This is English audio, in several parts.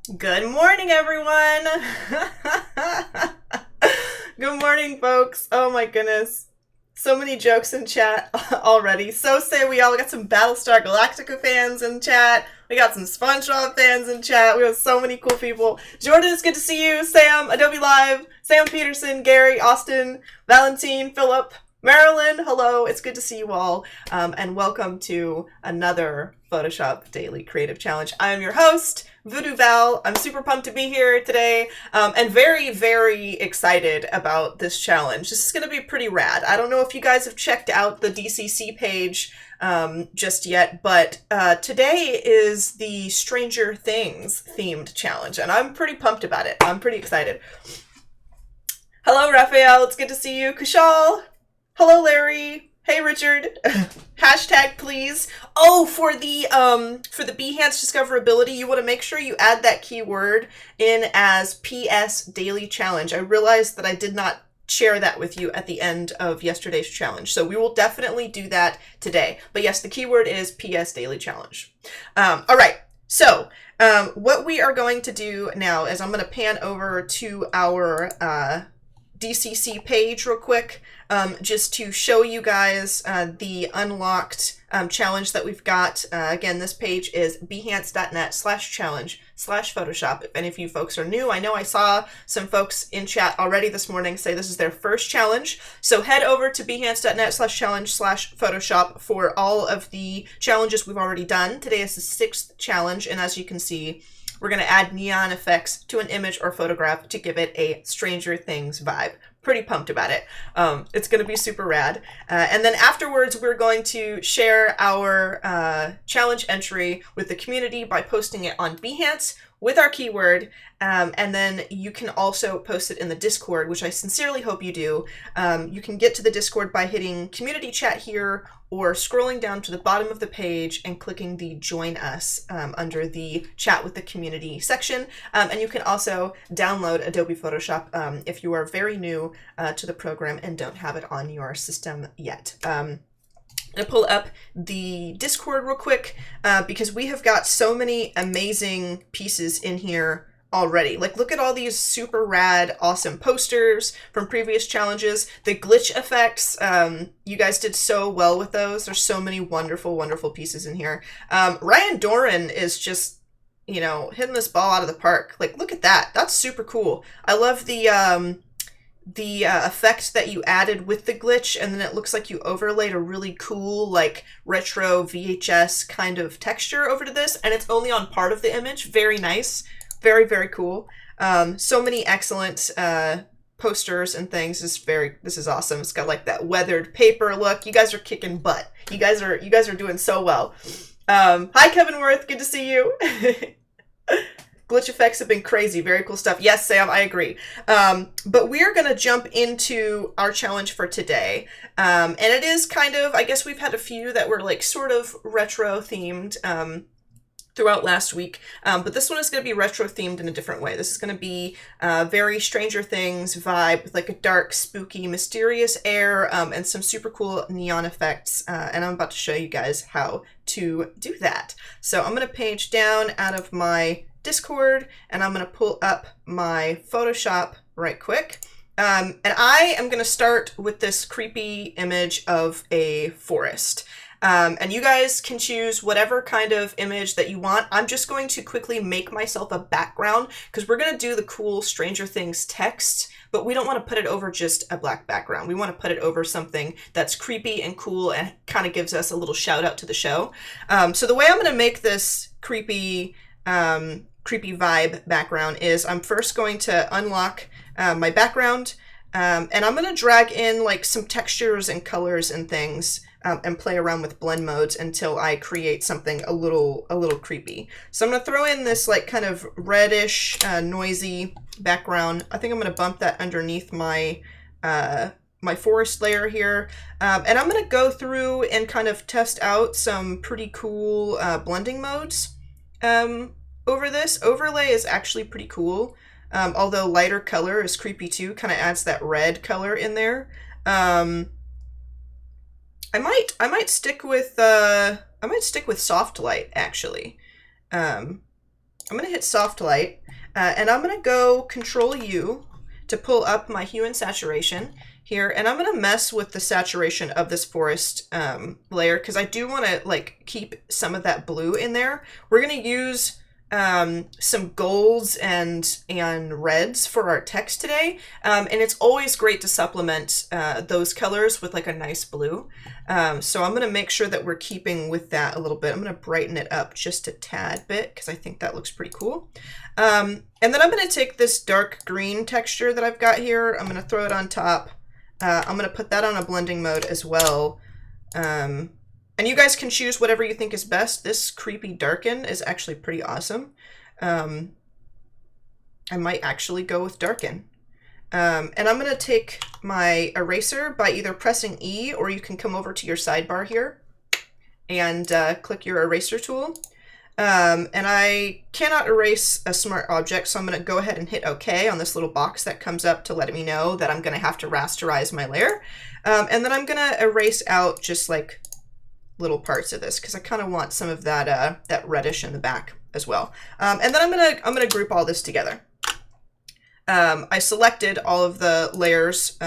Good morning, everyone. Good morning, folks. Oh my goodness. So many jokes in chat already. So say we all. We got some Battlestar Galactica fans in chat. We got some SpongeBob fans in chat. We have so many cool people. Jordan, it's good to see you. Sam, Adobe Live, Sam Peterson, Gary, Austin, Valentine, Philip, Marilyn, hello. It's good to see you all. And welcome to another Photoshop Daily Creative Challenge. I am your host, Voodoo Val. I'm super pumped to be here today and very, very excited about this challenge. This is going to be pretty rad. I don't know if you guys have checked out the DCC page just yet, but today is the Stranger Things themed challenge, and I'm pretty pumped about it. I'm pretty excited. Hello, Raphael. It's good to see you. Kushal. Hello, Larry. Hey, Richard. Hashtag please. Oh, for the Behance discoverability, you want to make sure you add that keyword in as PS Daily Challenge. I realized that I did not share that with you at the end of yesterday's challenge, so we will definitely do that today. But yes, the keyword is PS Daily Challenge. All right. So what we are going to do now is I'm going to pan over to our DCC page real quick, just to show you guys the unlocked challenge that we've got. Again, this page is behance.net/challenge/Photoshop. If any of you folks are new, I know I saw some folks in chat already this morning say this is their first challenge. So head over to behance.net/challenge/Photoshop for all of the challenges we've already done. Today is the 6th challenge, and as you can see, we're going to add neon effects to an image or photograph to give it a Stranger Things vibe. Pretty pumped about it. It's going to be super rad. And then afterwards, we're going to share our challenge entry with the community by posting it on Behance with our keyword. And then you can also post it in the Discord, which I sincerely hope you do. You can get to the Discord by hitting community chat here or scrolling down to the bottom of the page and clicking the join us under the chat with the community section. And you can also download Adobe Photoshop if you are very new to the program and don't have it on your system yet. I'm going to pull up the Discord real quick because we have got so many amazing pieces in here already. Like, look at all these super rad, awesome posters from previous challenges. The glitch effects, you guys did so well with those. There's so many wonderful, wonderful pieces in here. Ryan Doran is just, hitting this ball out of the park. Like, look at that. That's super cool. I love the effect that you added with the glitch, and then it looks like you overlaid a really cool, like, retro VHS kind of texture over to this, and it's only on part of the image. Very nice. Very, very cool. So many excellent posters and things. This is awesome. It's got like that weathered paper look. You guys are kicking butt. You guys are doing so well. Hi, Kevin Worth. Good to see you. Glitch effects have been crazy. Very cool stuff. Yes, Sam, I agree. But we're going to jump into our challenge for today. And it is kind of, I guess we've had a few that were like sort of retro themed throughout last week, but this one is going to be retro themed in a different way. This is going to be very Stranger Things vibe with like a dark, spooky, mysterious air and some super cool neon effects, and I'm about to show you guys how to do that. So I'm going to page down out of my Discord, and I'm going to pull up my Photoshop right quick. And I am going to start with this creepy image of a forest. And you guys can choose whatever kind of image that you want. I'm just going to quickly make myself a background because we're going to do the cool Stranger Things text, but we don't want to put it over just a black background. We want to put it over something that's creepy and cool and kind of gives us a little shout out to the show. So the way I'm going to make this creepy vibe background is I'm first going to unlock my background, and I'm going to drag in like some textures and colors and things and play around with blend modes until I create something a little creepy. So I'm going to throw in this like kind of reddish, noisy background. I think I'm going to bump that underneath my my forest layer here. And I'm going to go through and kind of test out some pretty cool blending modes over this. Overlay is actually pretty cool. Although lighter color is creepy too, kind of adds that red color in there. I might stick with soft light actually. I'm going to hit soft light, and I'm going to go Control U to pull up my hue and saturation here, and I'm going to mess with the saturation of this forest layer because I do want to like keep some of that blue in there. We're going to use some golds and reds for our text today, and it's always great to supplement those colors with like a nice blue. So I'm going to make sure that we're keeping with that a little bit. I'm going to brighten it up just a tad bit because I think that looks pretty cool. And then I'm going to take this dark green texture that I've got here. I'm going to throw it on top. I'm going to put that on a blending mode as well. And you guys can choose whatever you think is best. This creepy darken is actually pretty awesome. I might actually go with darken. And I'm going to take my eraser by either pressing E, or you can come over to your sidebar here and click your eraser tool. And I cannot erase a smart object, so I'm going to go ahead and hit OK on this little box that comes up to let me know that I'm going to have to rasterize my layer. And then I'm going to erase out just like little parts of this because I kind of want some of that that reddish in the back as well. And then I'm gonna group all this together. I selected all of the layers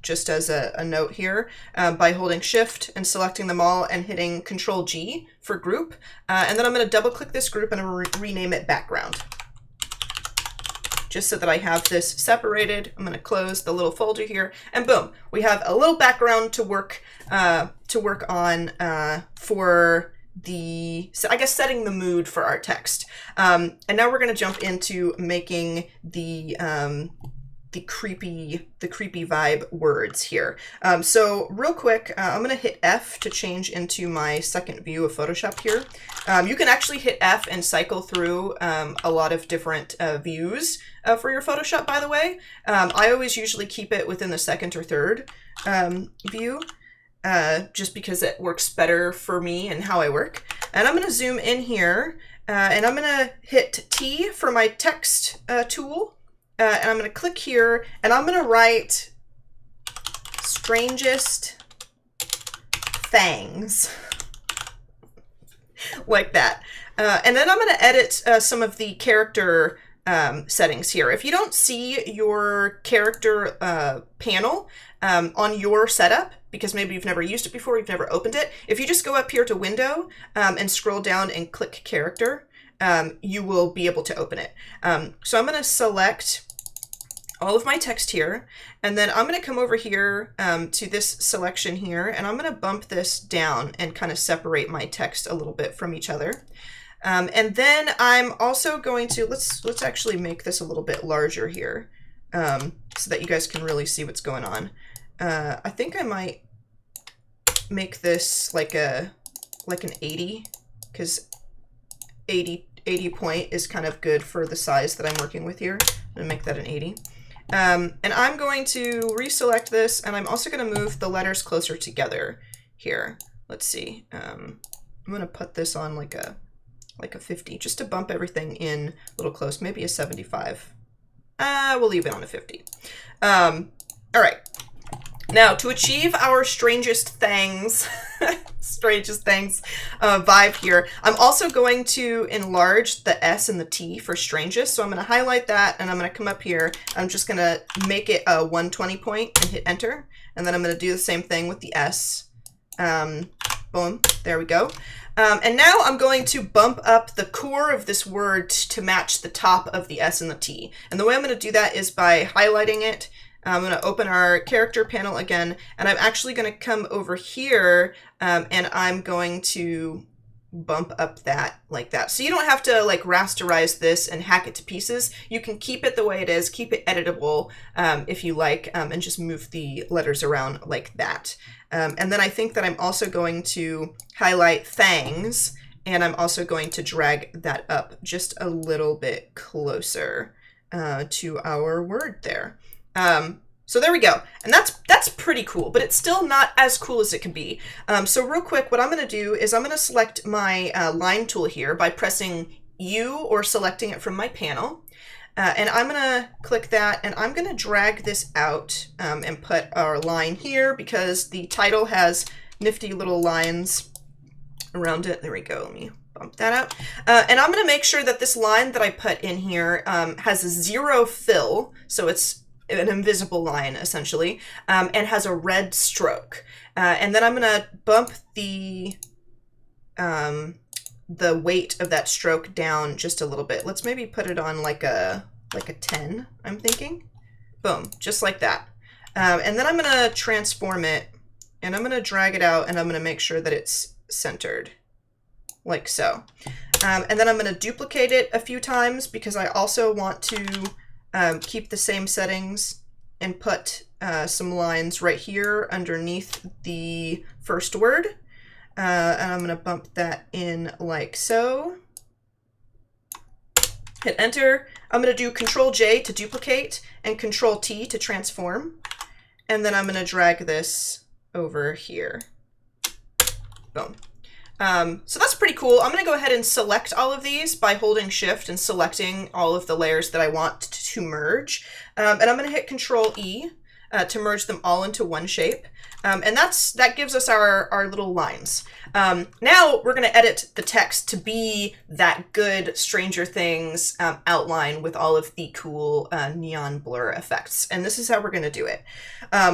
just as a note here by holding Shift and selecting them all and hitting Control G for group. And then I'm going to double click this group and I'm going to rename it background. Just so that I have this separated. I'm going to close the little folder here, and boom, we have a little background to work on for the, I guess, setting the mood for our text. And now we're going to jump into making the creepy vibe words here. So real quick, I'm going to hit F to change into my second view of Photoshop here. You can actually hit F and cycle through a lot of different views for your Photoshop, by the way. I always usually keep it within the second or third view, just because it works better for me and how I work. And I'm going to zoom in here, and I'm going to hit T for my text tool. And I'm going to click here, and I'm going to write strangest fangs, like that. And then I'm going to edit some of the character settings here. If you don't see your character panel on your setup, because maybe you've never used it before, you've never opened it, if you just go up here to Window and scroll down and click Character, you will be able to open it. So I'm going to select all of my text here, and then I'm going to come over here to this selection here, and I'm going to bump this down and kind of separate my text a little bit from each other. And then I'm also going to, let's actually make this a little bit larger here, so that you guys can really see what's going on. I think I might make this like an 80, because 80 point is kind of good for the size that I'm working with here. I'm going to make that an 80. And I'm going to reselect this, and I'm also going to move the letters closer together here. Let's see. I'm going to put this on like a 50, just to bump everything in a little close, maybe a 75. We'll leave it on a 50. All right. Now, to achieve our strangest things, vibe here, I'm also going to enlarge the S and the T for strangest. So I'm going to highlight that, and I'm going to come up here. I'm just going to make it a 120 point and hit enter. And then I'm going to do the same thing with the S. Boom, there we go. And now I'm going to bump up the core of this word to match the top of the S and the T. And the way I'm going to do that is by highlighting it. I'm going to open our character panel again, and I'm actually going to come over here, and I'm going to bump up that like that. So you don't have to like rasterize this and hack it to pieces. You can keep it the way it is, keep it editable if you like, and just move the letters around like that. And then I think that I'm also going to highlight fangs, and I'm also going to drag that up just a little bit closer to our word there. So there we go. And that's pretty cool, but it's still not as cool as it can be. So real quick, what I'm going to do is I'm going to select my line tool here by pressing U or selecting it from my panel. And I'm going to click that, and I'm going to drag this out and put our line here because the title has nifty little lines around it. There we go. Let me Bump that out. And I'm going to make sure that this line that I put in here has a 0 fill, so it's an invisible line essentially, and has a red stroke. And then I'm going to bump the weight of that stroke down just a little bit. Let's maybe put it on like a 10, I'm thinking. Boom, just like that. And then I'm going to transform it, and I'm going to drag it out, and I'm going to make sure that it's centered, like so. And then I'm going to duplicate it a few times because I also want to keep the same settings and put some lines right here underneath the first word. And I'm going to bump that in like so. Hit enter. I'm going to do Control J to duplicate and Control T to transform. And then I'm going to drag this over here. Boom. So that's pretty cool. I'm going to go ahead and select all of these by holding Shift and selecting all of the layers that I want to merge. And I'm going to hit Control E to merge them all into one shape. And that gives us our little lines. Now we're going to edit the text to be that good Stranger Things outline with all of the cool neon blur effects. And this is how we're going to do it.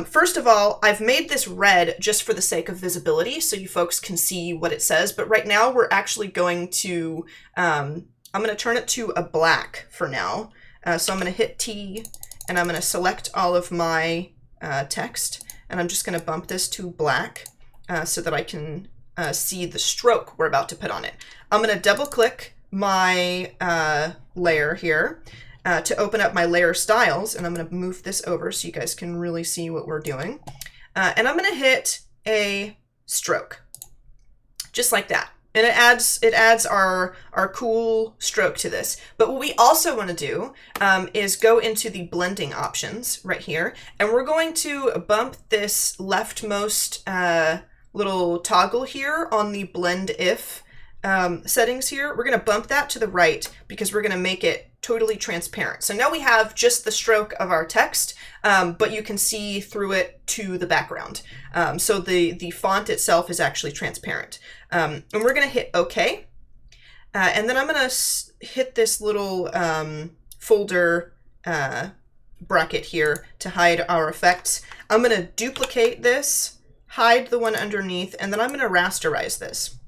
First of all, I've made this red just for the sake of visibility so you folks can see what it says. But right now we're actually going to, I'm going to turn it to a black for now. So I'm going to hit T and I'm going to select all of my text. And I'm just going to bump this to black so that I can see the stroke we're about to put on it. I'm going to double click my layer here to open up my layer styles. And I'm going to move this over so you guys can really see what we're doing. And I'm going to hit a stroke, just like that. And it adds our cool stroke to this. But what we also want to do is go into the blending options right here. And we're going to bump this leftmost little toggle here on the blend if settings here. We're going to bump that to the right because we're going to make it totally transparent. So now we have just the stroke of our text, but you can see through it to the background. So the font itself is actually transparent. And we're going to hit OK. And then I'm going to hit this little folder bracket here to hide our effects. I'm going to duplicate this, hide the one underneath, and then I'm going to rasterize this.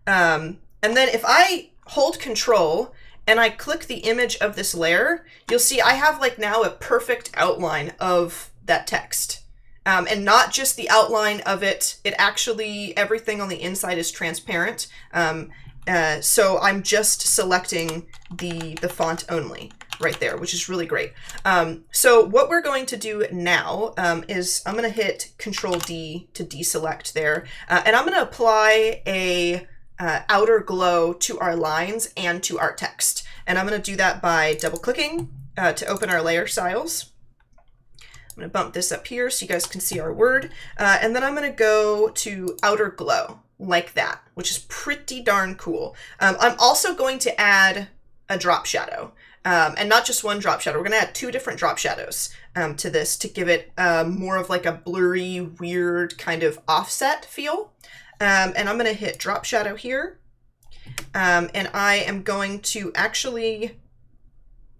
And then if I hold Control and I click the image of this layer, you'll see I have like now a perfect outline of that text. And not just the outline of it, it actually, everything on the inside is transparent. So I'm just selecting the font only right there, which is really great. So what we're going to do now is I'm going to hit Control D to deselect there. And I'm going to apply a outer glow to our lines and to our text. And I'm going to do that by double clicking to open our layer styles. I'm going to bump this up here so you guys can see our word. And then I'm going to go to outer glow like that, which is pretty darn cool. I'm also going to add a drop shadow. And not just one drop shadow. We're going to add 2 different drop shadows to this to give it more of like a blurry, weird kind of offset feel. And I'm going to hit drop shadow here. And I am going to actually,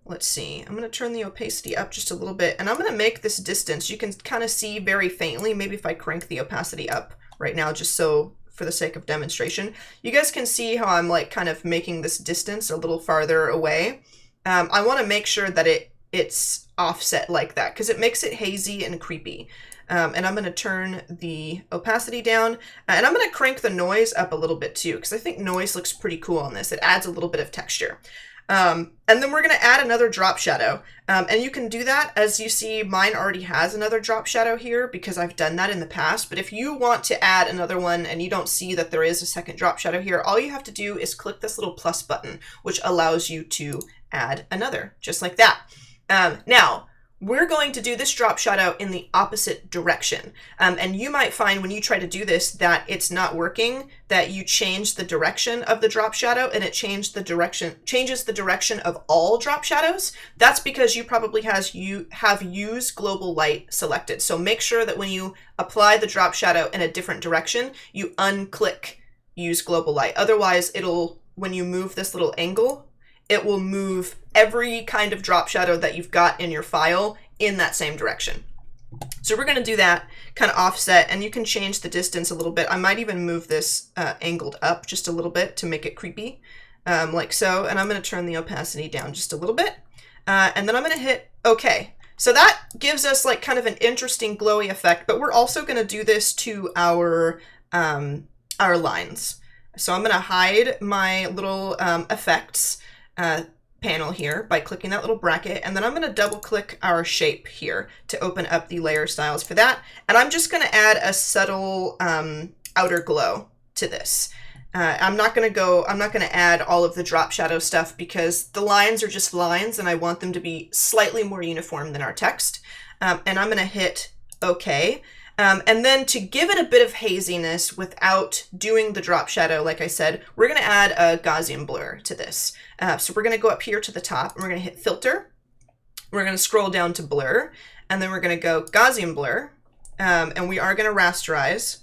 let's see, I'm going to turn the opacity up just a little bit. And I'm going to make this distance. You can kind of see very faintly, maybe if I crank the opacity up right now, just so for the sake of demonstration, you guys can see how I'm like kind of making this distance a little farther away. I want to make sure that it's offset like that because it makes it hazy and creepy. And I'm going to turn the opacity down and I'm going to crank the noise up a little bit too because I think noise looks pretty cool on this. It adds a little bit of texture. And then we're going to add another drop shadow. And you can do that as you see mine already has another drop shadow here because I've done that in the past. But if you want to add another one and you don't see that there is a second drop shadow here, all you have to do is click this little plus button, which allows you to add another, just like that. Now, we're going to do this drop shadow in the opposite direction. And you might find when you try to do this that it's not working, that you change the direction of the drop shadow and it changes the direction of all drop shadows. That's because you probably have use global light selected. So make sure that when you apply the drop shadow in a different direction, you unclick use global light. Otherwise, it'll, when you move this little angle, it will move every kind of drop shadow that you've got in your file in that same direction. So we're going to do that kind of offset, and you can change the distance a little bit. I might even move this angled up just a little bit to make it creepy, like so. And I'm going to turn the opacity down just a little bit. And then I'm going to hit OK. So that gives us like kind of an interesting glowy effect, but we're also going to do this to our lines. So I'm going to hide my little effects panel here by clicking that little bracket, and then I'm going to double click our shape here to open up the layer styles for that. And I'm just going to add a subtle outer glow to this. I'm not going to add all of the drop shadow stuff because the lines are just lines and I want them to be slightly more uniform than our text. And I'm going to hit OK. And then to give it a bit of haziness without doing the drop shadow, like I said, we're going to add a Gaussian blur to this. So we're going to go up here to the top and we're going to hit filter. We're going to scroll down to blur, and then we're going to go Gaussian blur, and we are going to rasterize.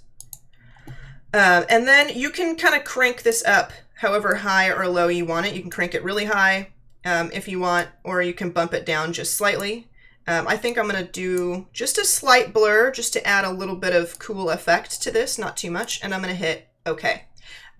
And then you can kind of crank this up however high or low you want it. You can crank it really high if you want, or you can bump it down just slightly. I think I'm going to do just a slight blur just to add a little bit of cool effect to this, not too much, and I'm going to hit OK.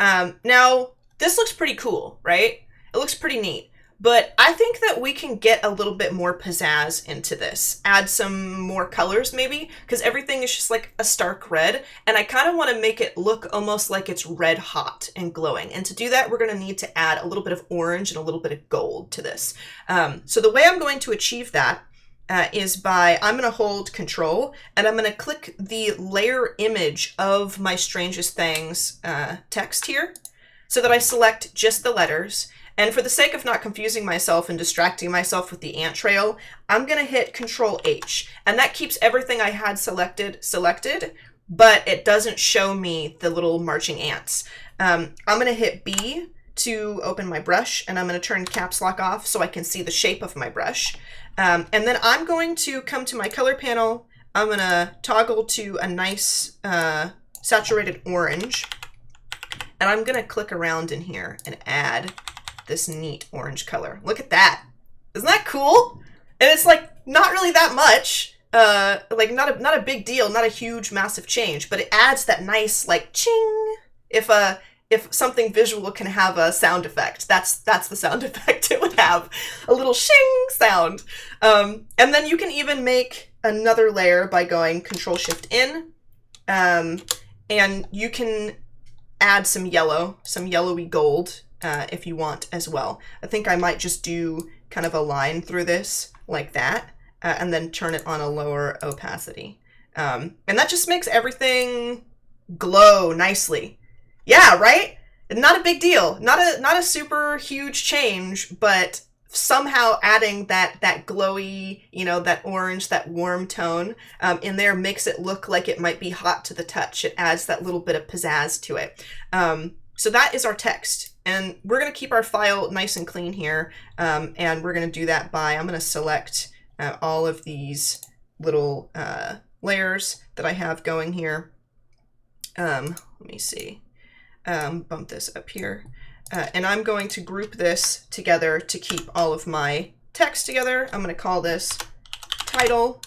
Now, this looks pretty cool, right? It looks pretty neat, but I think that we can get a little bit more pizzazz into this. Add some more colors maybe, because everything is just like a stark red, and I kind of want to make it look almost like it's red hot and glowing. And to do that, we're going to need to add a little bit of orange and a little bit of gold to this. So the way I'm going to achieve that is by, I'm going to hold Control and I'm going to click the layer image of my Strangest Things text here so that I select just the letters. And for the sake of not confusing myself and distracting myself with the ant trail, I'm going to hit Control H, and that keeps everything I had selected, but it doesn't show me the little marching ants. I'm going to hit B to open my brush, and I'm going to turn caps lock off so I can see the shape of my brush. And then I'm going to come to my color panel. I'm going to toggle to a nice saturated orange, and I'm going to click around in here and add this neat orange color. Look at that. Isn't that cool? And it's like not really that much, like not a big deal, not a huge massive change, but it adds that nice like ching. If something visual can have a sound effect, that's the sound effect it would have, a little shing sound. And then you can even make another layer by going Control Shift in, and you can add some yellowy gold if you want as well. I think I might just do kind of a line through this like that, and then turn it on a lower opacity. And that just makes everything glow nicely. Yeah, right? Not a big deal. Not a super huge change, but somehow adding that glowy, that orange, that warm tone in there makes it look like it might be hot to the touch. It adds that little bit of pizzazz to it. So that is our text. And we're going to keep our file nice and clean here. And we're going to do that by, I'm going to select all of these little layers that I have going here. Let me see. Bump this up here. And I'm going to group this together to keep all of my text together. I'm going to call this title.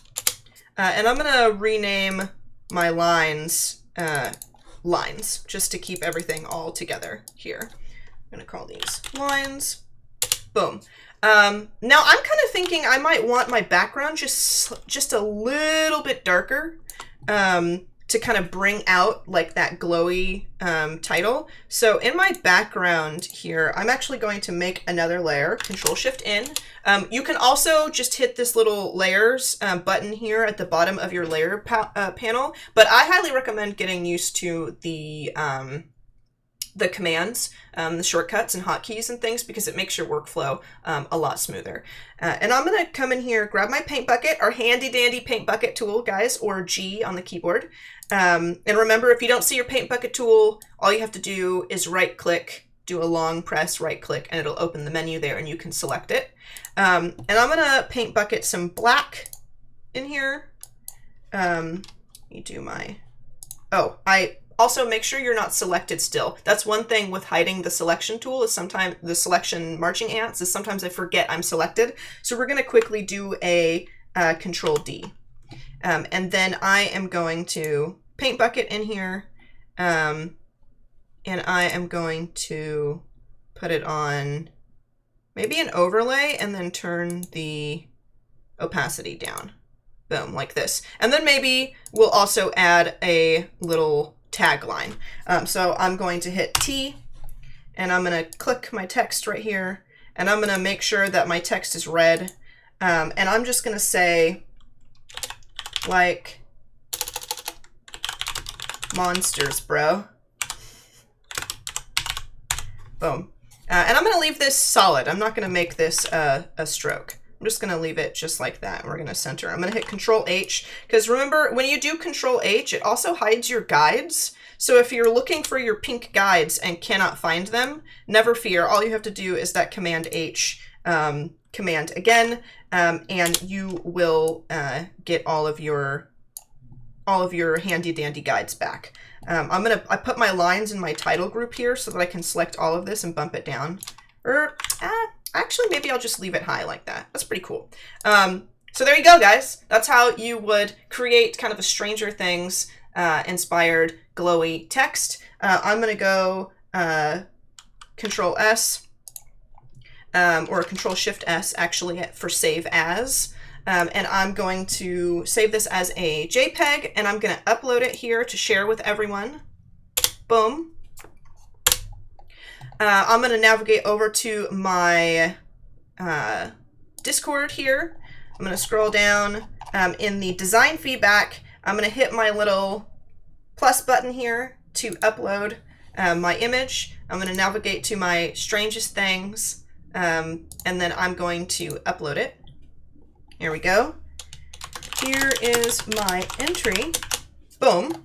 And I'm going to rename my lines lines just to keep everything all together here. I'm going to call these lines. Boom. Now I'm kind of thinking I might want my background just a little bit darker to kind of bring out like that glowy title. So in my background here, I'm actually going to make another layer, Control Shift in. You can also just hit this little layers button here at the bottom of your layer panel, but I highly recommend getting used to the commands, the shortcuts and hotkeys and things, because it makes your workflow a lot smoother. And I'm going to come in here, grab my paint bucket, our handy dandy paint bucket tool, guys, or G on the keyboard. And remember, if you don't see your paint bucket tool, all you have to do is right click, do a long press, right click, and it'll open the menu there and you can select it. And I'm going to paint bucket some black in here. Let me do my, oh, I Also, make sure you're not selected still. That's one thing with hiding the selection tool, is sometimes the selection marching ants is sometimes I forget I'm selected. So we're going to quickly do a Control D. And then I am going to paint bucket in here. And I am going to put it on maybe an overlay and then turn the opacity down. Boom, like this. And then maybe we'll also add a little tagline. So I'm going to hit T, and I'm going to click my text right here, and I'm going to make sure that my text is red. And I'm just going to say, like, monsters, bro. Boom. And I'm going to leave this solid. I'm not going to make this a stroke. I'm just going to leave it just like that. We're going to center. I'm going to hit Control H, because remember, when you do Control H, it also hides your guides. So if you're looking for your pink guides and cannot find them, never fear. All you have to do is that Command H command again, and you will get all of your handy dandy guides back. I put my lines in my title group here so that I can select all of this and bump it down. Or actually, maybe I'll just leave it high like that. That's pretty cool. So there you go, guys. That's how you would create kind of a Stranger Things inspired glowy text. I'm going to go Control S or Control Shift S actually for save as. And I'm going to save this as a JPEG, and I'm going to upload it here to share with everyone. Boom. I'm going to navigate over to my Discord here. I'm going to scroll down in the design feedback. I'm going to hit my little plus button here to upload my image. I'm going to navigate to my strangest things, and then I'm going to upload it. Here we go. Here is my entry. Boom.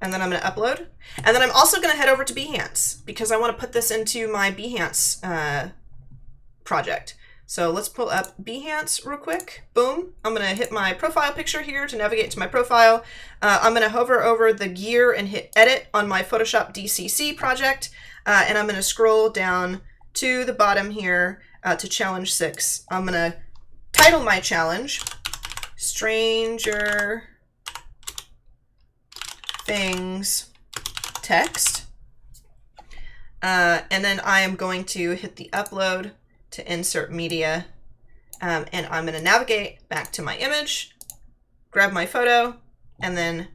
And then I'm going to upload. And then I'm also going to head over to Behance, because I want to put this into my Behance project. So let's pull up Behance real quick. Boom. I'm going to hit my profile picture here to navigate to my profile. I'm going to hover over the gear and hit edit on my Photoshop DCC project. And I'm going to scroll down to the bottom here to challenge 6. I'm going to title my challenge Stranger Things text. And then I am going to hit the upload to insert media. And I'm going to navigate back to my image, grab my photo, and then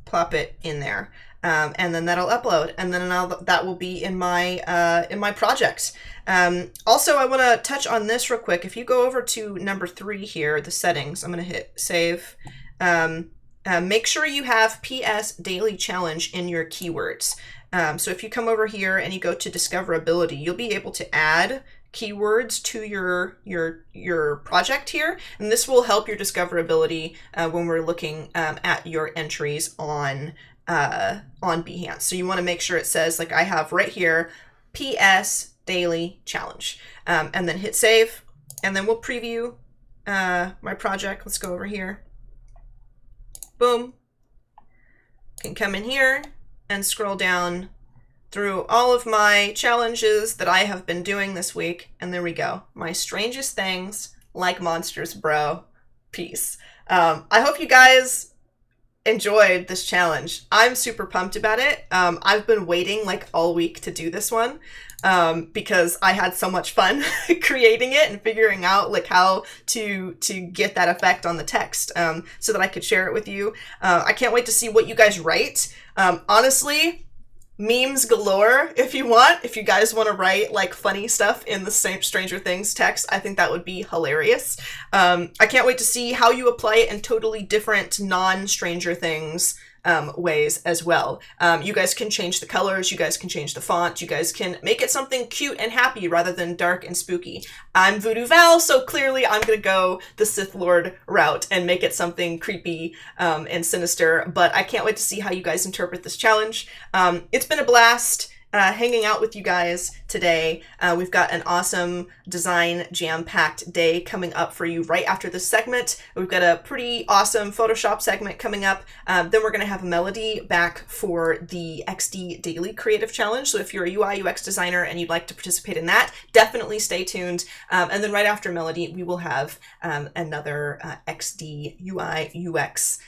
plop it in there. And then that'll upload, and then that will be in my project. Also, I want to touch on this real quick. If you go over to number 3 here, the settings, I'm going to hit save. Make sure you have PS Daily Challenge in your keywords. So if you come over here and you go to discoverability, you'll be able to add keywords to your project here, and this will help your discoverability when we're looking at your entries on Behance. So you want to make sure it says, like I have right here, PS Daily Challenge, and then hit save, and then we'll preview my project. Let's go over here. Boom. Can come in here and scroll down through all of my challenges that I have been doing this week, and there we go. My strangest things, like monsters, bro. Peace. I hope you guys enjoyed this challenge. I'm super pumped about it. I've been waiting like all week to do this one because I had so much fun creating it and figuring out like how to get that effect on the text so that I could share it with you. I can't wait to see what you guys write. Honestly, memes galore if you guys want to write like funny stuff in the same Stranger Things text. I think that would be hilarious. I can't wait to see how you apply it in totally different non-Stranger Things ways as well. You guys can change the colors, you guys can change the font, you guys can make it something cute and happy rather than dark and spooky. I'm Voodoo Val, so clearly I'm gonna go the Sith Lord route and make it something creepy and sinister, but I can't wait to see how you guys interpret this challenge. It's been a blast. hanging out with you guys today. We've got an awesome design jam-packed day coming up for you right after this segment. We've got a pretty awesome Photoshop segment coming up. Then we're going to have Melody back for the XD Daily Creative Challenge. So if you're a UI UX designer and you'd like to participate in that, definitely stay tuned. And then right after Melody, we will have another XD UI UX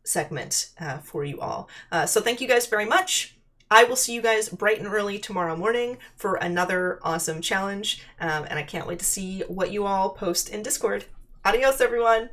segment for you all. So thank you guys very much. I will see you guys bright and early tomorrow morning for another awesome challenge. And I can't wait to see what you all post in Discord. Adios, everyone.